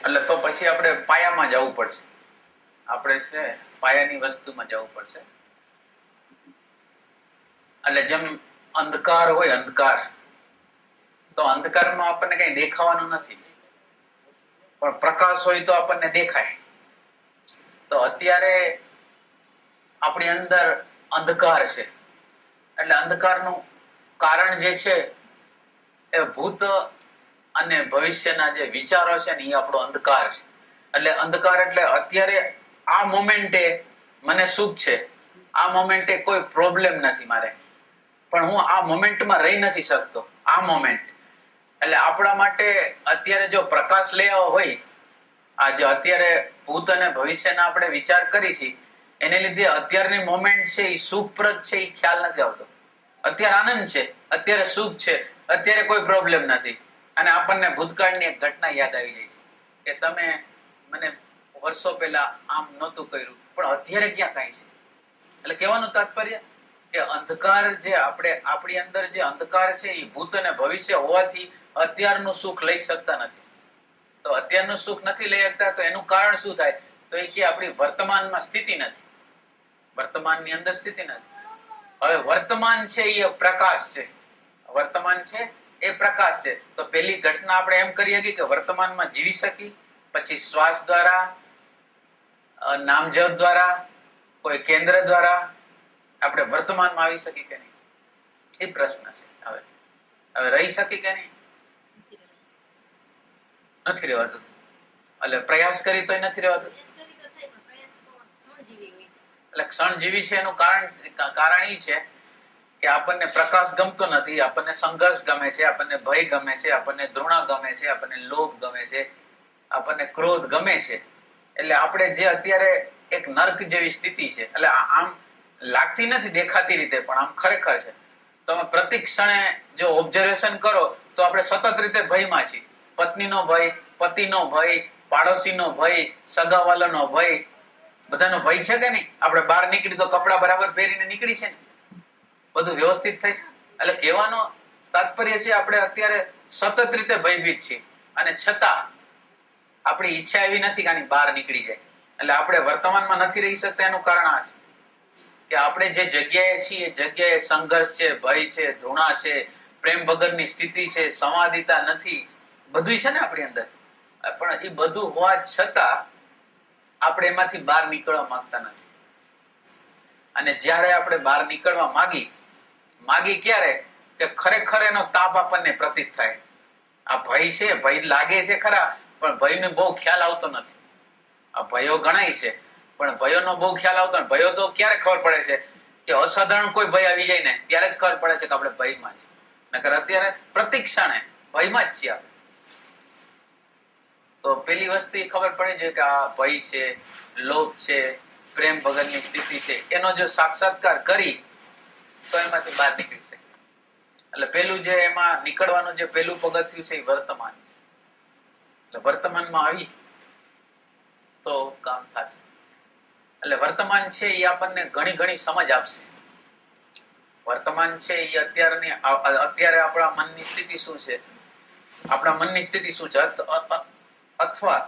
એટલે તો પછી આપણે પાયામાં જવું પડશે. આપણે છે પાયાની વસ્તુમાં જવું પડશે. એટલે જેમ અંધકાર હોય, અંધકાર, તો અંધકારમાં આપણને કઈ દેખાવાનું નથી, પણ પ્રકાશ હોય તો આપણને દેખાય. તો અત્યારે આપણી અંદર અંધકાર છે, એટલે અંધકારનું કારણ જે છે એ ભૂત અને ભવિષ્યના જે વિચારો છે ને એ આપણો અંધકાર છે. એટલે અંધકાર એટલે અત્યારે આ મોમેન્ટે મને સુખ છે, આ મોમેન્ટે કોઈ પ્રોબ્લેમ નથી મારે, પણ હું આ મોમેન્ટમાં રહી નથી શકતો. આ મોમેન્ટ એટલે આપણા માટે અત્યારે જો પ્રકાશ લેવો હોય, આ જે અત્યારે ભૂત અને ભવિષ્યના આપણે વિચાર કરી છીએ એને લીધે અત્યારની મોમેન્ટ છે એ સુખપ્રદ છે એ ખ્યાલ નથી આવતો. અત્યારે આનંદ છે, અત્યારે સુખ છે, અત્યારે કોઈ પ્રોબ્લેમ નથી. અને આપણને ભૂતકાળની એક ઘટના યાદ આવી જાય છે કે તમે મને વર્ષો પહેલા આમ નહોતું કર્યું, પણ અત્યારે ક્યાં કાંઈ છે. એટલે કહેવાનું તાત્પર્ય કે અંધકાર જે આપણી અંદર જે અંધકાર છે એ ભૂત અને ભવિષ્ય હોવાથી અત્યારનું સુખ લઈ શકતા નથી. તો અત્યારનું સુખ નથી લઈ શકતા તો એનું કારણ શું થાય? તો એ કે આપણી વર્તમાનમાં સ્થિતિ નથી, વર્તમાનની અંદર સ્થિતિ નથી. હવે વર્તમાન છે એ પ્રકાશ છે, વર્તમાન છે એ પ્રકાશ છે. તો પેલી ઘટના આપણે એમ કરી શકીએ કે વર્તમાનમાં જીવી શકી, પછી શ્વાસ દ્વારા, નામજપ દ્વારા, કોઈ કેન્દ્ર દ્વારા આપણે વર્તમાનમાં આવી શકી કે નહીં, એ પ્રશ્ન છે. હવે રહી શકી કે નહીં? નથી રહેવાતું. એટલે પ્રયાસ કરી તોય નથી રહેવાતું. એટલે ક્ષણજીવી છે એનું કારણ એ છે કે આપણને પ્રકાશ ગમતો નથી, આપણને સંઘર્ષ ગમે છે, આપણને ભય ગમે છે, આપણને ધૃણા ગમે છે, આપણને લોભ ગમે છે, આપણને ક્રોધ ગમે છે. એટલે આપણે જે અત્યારે એક નર્ક જેવી સ્થિતિ છે, એટલે આમ લાગતી નથી દેખાતી રીતે, પણ આમ ખરેખર છે. તમે પ્રતિ ક્ષણે જો ઓબ્ઝર્વેશન કરો તો આપણે સતત રીતે ભયમાં છીએ. પત્નીનો ભય, પતિનો ભય, પાડોશીનો ભય, સગાવાલાનો ભય, બધાનો ભય છે કે નહીં? આપણે બહાર નીકળી તો કપડા બરાબર પહેરીને નીકળી છે ને, બધું વ્યવસ્થિત થઈ. એટલે કહેવાનો તાત્પર્ય છે આપણે અત્યારે સતત રીતે ભયભીત છીએ, અને છતાં આપણી ઈચ્છા એવી નથી કે આની બહાર નીકળી જાય. એટલે આપણે વર્તમાનમાં નથી રહી શકતા. એનું કારણ આ છે કે આપણે જે જગ્યાએ છીએ એ જગ્યાએ સંઘર્ષ છે, ભય છે, ધૃણા છે, પ્રેમ વગરની સ્થિતિ છે, સમાધિતા નથી, બધું છે ને આપણી અંદર. પણ એ બધું હોવા છતાં આપણે એમાંથી બહાર નીકળવા માંગતા નથી. અને જ્યારે આપણે બહાર નીકળવા માગી ક્યારે? કે ખરેખર એનો તાપ આપણને પ્રતીત થાય. આ ભય છે, ભય લાગે છે ખરા, પણ ભયનો બહુ ખ્યાલ આવતો નથી. આ ભયો ગણાય છે, પણ ભયોનો બહુ ખ્યાલ આવતો નથી. ભયો તો ક્યારે ખબર પડે છે? કે અસાધારણ કોઈ ભય આવી જાય ને ત્યારે જ ખબર પડે છે કે આપણે ભયમાં છીએ. નકર અત્યારે પ્રતિક્ષણે ભયમાં જ છીએ આપણે. તો પેલી વસ્તુ એ ખબર પડે છે કે આ ભય છે, લોભ છે, પ્રેમ વગરની સ્થિતિ છે, એનો જો સાક્ષાત્કાર કરી તો એમાંથી બહાર નીકળી શકે. એટલે પેલું જે એમાં નીકળવાનું જે પેલું પગથિયું છે એ વર્તમાન છે. એટલે વર્તમાનમાં આવી તો કામ થશે. એટલે વર્તમાન છે એ આપણને ઘણી ઘણી સમજ આપશે. વર્તમાન છે એ અત્યારે આપણા મનની સ્થિતિ શું છે, આપણા મનની સ્થિતિ શું છે, અથવા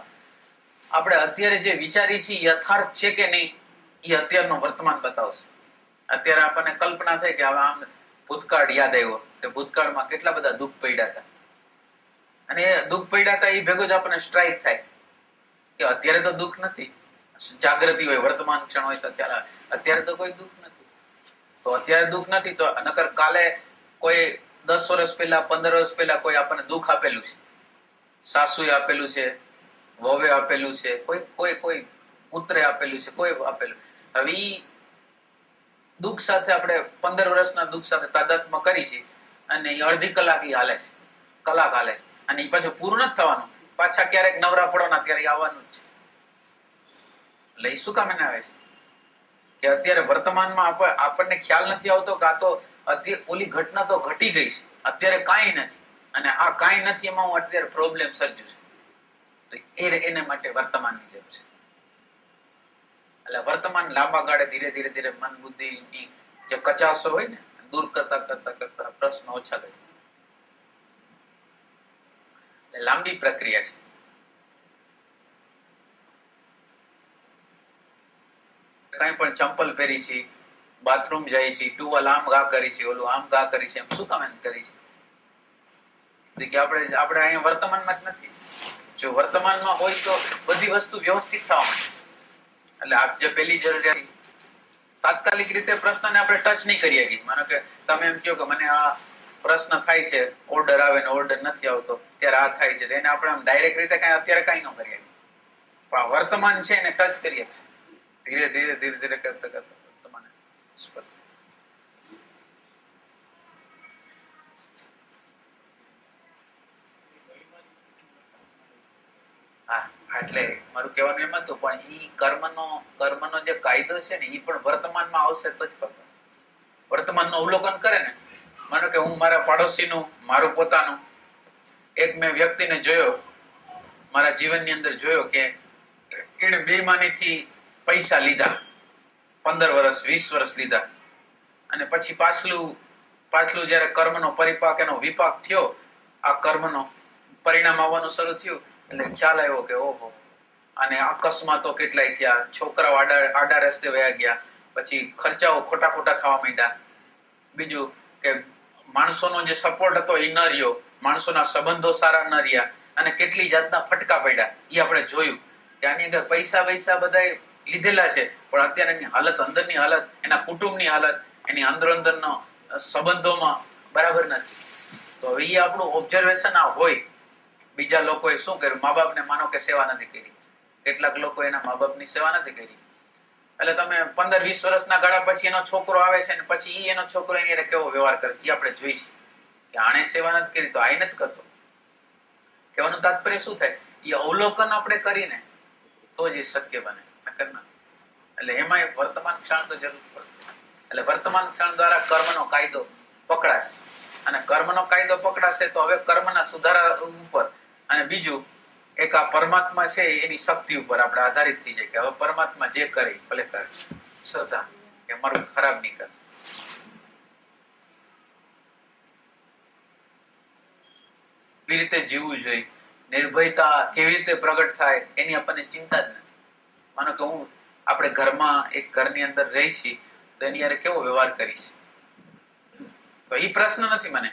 આપણે અત્યારે જે વિચારી છીએ યથાર્થ છે કે નહીં એ અત્યારનો વર્તમાન બતાવશે. અત્યારે આપણને કલ્પના થઈ કે હવે આમ ભૂતકાળ યાદ આવ્યો કે ભૂતકાળમાં કેટલા બધા દુઃખ પડ્યા હતા, અને એ દુઃખ પડ્યા હતા એ ભેગું જ આપણને સ્ટ્રાઇક થાય કે અત્યારે તો દુઃખ નથી. જાગૃતિ હોય, વર્તમાન ક્ષણ હોય તો અત્યારે તો કોઈ દુઃખ નથી. તો અત્યારે દુઃખ નથી તો નકર કાલે કોઈ 10 વર્ષ પહેલા, 15 વર્ષ પહેલા કોઈ આપણને દુઃખ આપેલું છે, સાસુએ આપેલું છે, વહુએ આપેલું છે, કોઈ પુત્રે આપેલું છે, કોઈ આપેલું. હવે ઈ દુઃખ સાથે આપણે 15 વર્ષના દુઃખ સાથે તાદાત્મ્ય કરી છે, અને અડધી કલાક ઈ હાલે છે, કલાક હાલે છે, અને એ પાછું પૂરું નથી થવાનું. પાછા ક્યારેક નવરા પડવાના ત્યારે આવવાનું જ છે. એટલે એ શું કામ એને આવે છે કે અત્યારે વર્તમાનમાં આપણને ખ્યાલ નથી આવતો કે આ તો ઓલી ઘટના તો ઘટી ગઈ છે, અત્યારે કાંઈ નથી, અને આ કાંઈ નથી એમાં હું અત્યારે પ્રોબ્લેમ સર્જુ છું. તો એને માટે વર્તમાનની જરૂર છે. એટલે વર્તમાન લાંબા ગાળે ધીરે ધીરે મન બુદ્ધિની જે કચાસો હોય ને દૂર કરતા પ્રશ્નો ઓછા થાય. એટલે લાંબી પ્રક્રિયા છે. કઈ પણ ચંપલ પહેરી છે, બાથરૂમ જાય છે, ટુવાલ આમ ઘા કરી છે, ઓલું આમ ઘા કરી છે, એમ શું કામ એમ કરી છે? કે આપણે અહીંયા વર્તમાનમાં જ નથી. જો વર્તમાનમાં હોય તો બધી વસ્તુ વ્યવસ્થિત થવા માંડે. એટલે આપ જે પેલી જરૂરિયાત તાત્કાલિક રીતે પ્રશ્નને આપણે ટચ નહીં કરીએ શકીએ. માનો કે તમે એમ કહો કે મને આ પ્રશ્ન થાય છે, ઓર્ડર આવે ને ઓર્ડર નથી આવતો, ત્યારે આ થાય છે, એને આપણે ડાયરેક્ટ રીતે કઈ અત્યારે કઈ ન કરીએ. પણ વર્તમાન છે એને ટચ કરીએ છીએ. ધીરે ધીરે ધીરે ધીરે કરતા કરતા વર્તમાન સ્પર્શ. હા, એટલે મારું કહેવાનું એમ હતું, પણ ઈ કર્મનો જે કાયદો છે ને, ઈ પણ વર્તમાનમાં આવશે તો જ ખબર. વર્તમાનનું અવલોકન કરે ને, માનો કે હું મારા પાડોશીનું, મારું પોતાનું, એક મેં વ્યક્તિને જોયો મારા જીવનની અંદર, જોયો કે એને બેઈમાનીથી પૈસા લીધા, 15 વર્ષ 20 વર્ષ લીધા, અને પછી પાછલું જયારે કર્મનો પરિપાક, એનો વિપાક થયો, આ કર્મનો પરિણામ આવવાનું શરૂ થયું, એટલે ખ્યાલ આવ્યો કે ઓહો, અને અકસ્માતો કેટલાય થયા, છોકરાઓ આડા રસ્તે વયા ગયા, પછી ખર્ચાઓ ખોટા થવા માંડ્યા. બીજું કે માણસોનો જે સપોર્ટ હતો એ ન રહ્યો, માણસોના સંબંધો સારા ન રહ્યા, અને કેટલી જાતના ફટકા પડ્યા. એ આપણે જોયું કે આની અંદર પૈસા બધા લીધેલા છે, પણ અત્યારે એની હાલત, અંદરની હાલત, એના કુટુંબની હાલત, એની અંદરનો સંબંધોમાં બરાબર નથી. તો એ આપણું ઓબ્ઝર્વેશન આ હોય. બીજા લોકોએ શું કર્યું? મા બાપને માનો કે સેવા નથી કરી, કેટલાક લોકો એના મા બાપની સેવા નથી કરી, એટલે તમે 15-20 વર્ષના ગાળા પછી એનો છોકરો આવે છે, ને પછી એનો છોકરો એની કેવો વ્યવહાર કરે છે, આપણે જોઈશું કે આણે સેવા નથી કરી તો આ નથી કરતો. કહેવાનું તાત્પર્ય શું થાય? એ અવલોકન આપણે કરીને તો જ એ શક્ય બને. એટલે એમાં વર્તમાન ક્ષણ તો જરૂર પડશે. એટલે વર્તમાન ક્ષણ દ્વારા કર્મનો કાયદો પકડાશે, અને કર્મનો કાયદો પકડાશે તો હવે કર્મના સુધારા ઉપર, અને બીજું એક આ પરમાત્મા છે એની શક્તિ ઉપર આપણે આધારિત થઈ જાય કે હવે પરમાત્મા જે કરે ભલે કરે. શ્રદ્ધા કે મારું ખરાબ નહીં કરે. કેવી રીતે જીવવું જોઈએ, નિર્ભયતા કેવી રીતે પ્રગટ થાય, એની આપણને ચિંતા જ નથી. માનો કે આપણે એક ઘરની અંદર રહી છીએ, તો એની યારે કેવો વ્યવહાર કરીશ, તો એ પ્રશ્ન નથી મને.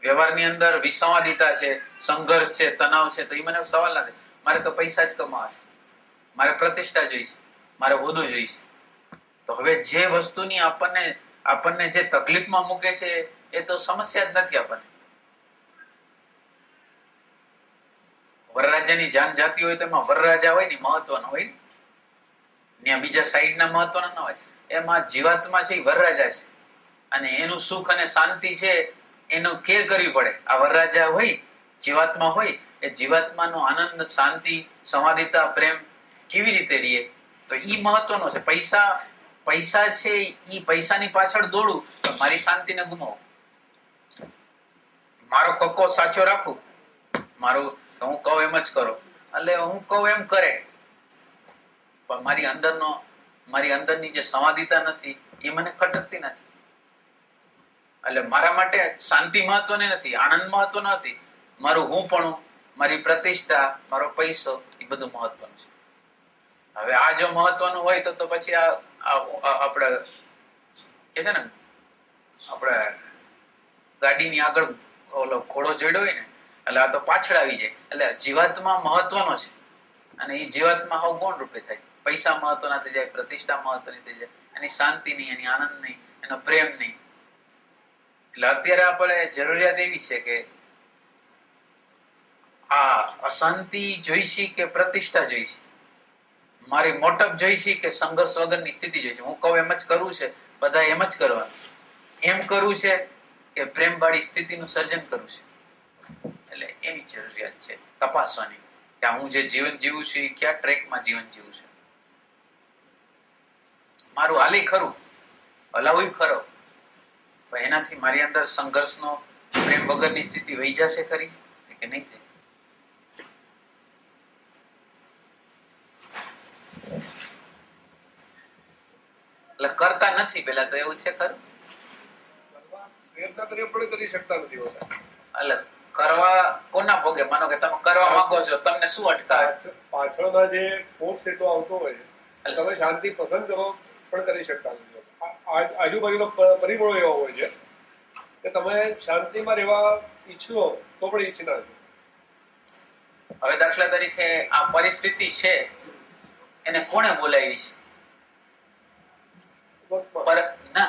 વ્યવહારની અંદર વિસંવાદિતા છે, સંઘર્ષ છે, તણાવ છે, તો એ મને સવાલ નથી. મારે તો પૈસા જ કમાવા છે, મારે પ્રતિષ્ઠા જોઈશે, મારે હોદ્દો જોઈશે. તો હવે જે વસ્તુની આપણને જે તકલીફમાં મૂકે છે એ તો સમસ્યા જ નથી. આપણને વરરાજાની જાન જાતી હોય તો એમાં વરરાજા હોય ને મહત્વનો હોય, ત્યાં બીજા સાઈડના મહત્વના ના હોય. એમાં જીવાત્મા છે એ વરરાજા છે, અને એનું સુખ અને શાંતિ છે એનું કેર કરવી પડે. આ વરરાજા હોય, જીવાત્મા હોય, એ જીવાત્માનો આનંદ, શાંતિ, સંવાદિતા, પ્રેમ કેવી રીતે રહીએ, તો ઈ મહત્વનો છે. પૈસા છે, ઈ પૈસાની પાછળ દોડું તો મારી શાંતિને ગુમાવું. મારો કક્કો સાચો રાખું, હું કહું એમ જ કરો, એટલે હું કહું એમ કરે, પણ મારી અંદરની જે સંવાદિતા નથી એ મને ખટકતી નથી. એટલે મારા માટે શાંતિ મહત્વની નથી, આનંદ મહત્વનો નથી. મારું હું પણ, મારી પ્રતિષ્ઠા, મારો પૈસો, એ બધું મહત્વનું છે. હવે આ જો મહત્વનું હોય તો પછી આપણે કે છે ને, આપણે ગાડીની આગળ ઓલો ઘોડો જોડ્યો હોય ને, એટલે આ તો પાછળ આવી જાય. એટલે જીવાત્મા મહત્વનો છે, અને એ જીવાત્મા હવે ગૌણ રૂપે થાય. પૈસા મહત્વના થઈ જાય, પ્રતિષ્ઠા મહત્વની થઈ જાય, એની શાંતિ નહીં, એની આનંદ નહીં, એનો પ્રેમ નહીં. એટલે અત્યારે આપણે જરૂરિયાત એવી છે કે આ અશાંતિ જોઈશે કે પ્રતિષ્ઠા જોઈશે, મારી મોટપ જોઈશે કે સંઘર્ષ વગરની સ્થિતિ જોઈશે. હું કહું એમ જ કરવું છે, બધા એમ જ કરવાનું. એમ કરવું છે કે પ્રેમવાળી સ્થિતિનું સર્જન કરવું છે. એટલે એની જરૂરિયાત છે તપાસવાની કે હું જે જીવન જીવું છું એ કયા ટ્રેકમાં જીવન જીવું છું. મારું હાલી ખરું, હલાવું ખરો, પણ એનાથી મારી અંદર સંઘર્ષનો, પ્રેમ વગરની સ્થિતિ વહી જશે ખરી કે નહીં થાય? એટલે કરતા નથી પેલા તો એવું છે ખરું? કરી શકતા નથી હોતા. એટલે કરવા કોના ભોગે? માનો કે તમે કરવા માંગો છો, તમને શું અટકાવે? પાછળના જે ફોર્સ એટલો આવતો હોય, તમે શાંતિ પસંદ કરો પણ કરી શકતા નથી હોતા. આજુબાજુનો પરિબળો એવા હોય છે કે તમે શાંતિમાં રહેવા ઈચ્છો તો પણ ઈચ્છના નથી. હવે દાખલા તરીકે આ પરિસ્થિતિ છે એને કોણે બોલાવી છે? ના,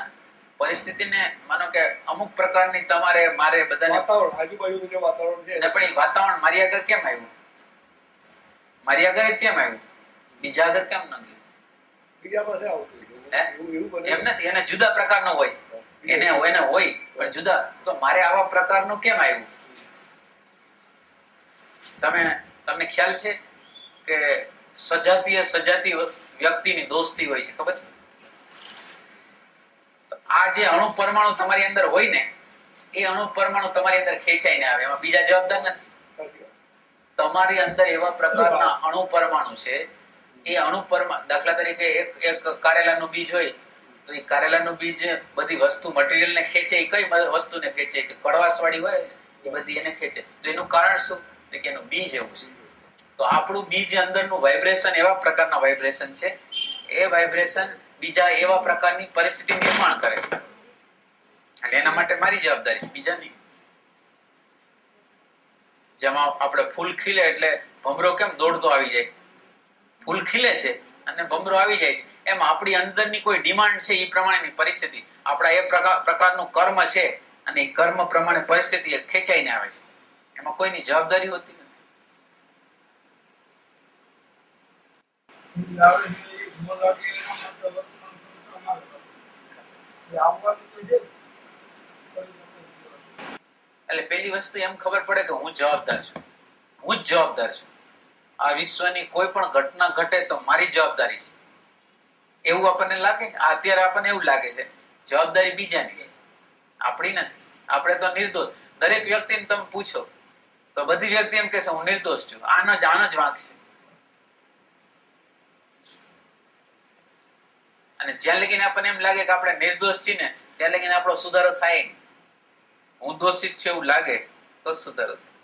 પરિસ્થિતિને માનો કે અમુક પ્રકારની તમારે મારે બધાને વાતાવરણ, આજુબાજુનું જે વાતાવરણ છે પણ એ વાતાવરણ મારી આગળ કેમ આવ્યું? મારી આગળ જ કેમ આવ્યું? બીજા આગળ કેમ ન ગયું? બીજા પાસે આવતું એવું બને. એમ નથી, એને જુદા પ્રકારનો હોય, એને હોય પણ જુદા. તો મારે આવા પ્રકારનું કેમ આવ્યું? તમને ખ્યાલ છે કે સજાતીય વ્યક્તિની દોસ્તી હોય છે, ખબર છે? આ જે અણુ પરમાણુ તમારી અંદર હોય ને, એ અણુ પરમાણુ તમારી અંદર ખેંચાઈને આવે, એમાં બીજા જવાબદાર નથી. તમારી અંદર એવા પ્રકારના અણુ પરમાણુ છે, એ અણુ પરમાણુ દાખલા તરીકે એક કારેલાનું બીજ હોય તો એ કારેલાનું બીજ બધી વસ્તુ મટીરિયલ ને ખેંચે. એ કઈ વસ્તુને ખેંચે? કડવાશ વાળી હોય એ બધી એને ખેંચે. તો એનું કારણ શું? કે એનું બીજ એવું છે. તો આપણું બીજ અંદરનું વાઇબ્રેશન એવા પ્રકારના વાઇબ્રેશન છે, એ વાઇબ્રેશન બીજા એવા પ્રકારની પરિસ્થિતિ નિર્માણ કરે છે, અને એના માટે મારી જવાબદારી છે, બીજા નહીં. જેમાં આપણે ફૂલ ખીલે એટલે ભમરો કેમ દોડતો આવી જાય? ફૂલ ખીલે છે અને ભમરો આવી જાય છે, એમ આપણી અંદરની કોઈ ડિમાન્ડ છે, એ પ્રમાણેની પરિસ્થિતિ, આપણા એ પ્રકારનું કર્મ છે, અને એ કર્મ પ્રમાણે પરિસ્થિતિ ખેંચાઈને આવે છે. એમાં કોઈની જવાબદારી હોતી નથી. એટલે પેલી વસ્તુ એમ ખબર પડે કે હું જવાબદાર છું, હું જ જવાબદાર છું. આ વિશ્વની કોઈ પણ ઘટના ઘટે તો મારી જવાબદારી છે, એવું આપણને લાગે. અત્યારે આપણને એવું લાગે છે જવાબદારી બીજાની છે, આપણી નથી. આપણે તો નિર્દોષ. દરેક વ્યક્તિને તમે પૂછો તો બધી વ્યક્તિ એમ કહેશે હું નિર્દોષ છું, આનો જ વાંક છે. અને જ્યાં લગીને આપણને એમ લાગે કે આપણે નિર્દોષ છીએ ને, ત્યાં લગીને આપણો સુધારો થાય નહીં. હું દોષિત છે એવું લાગે તો સુધારો થાય.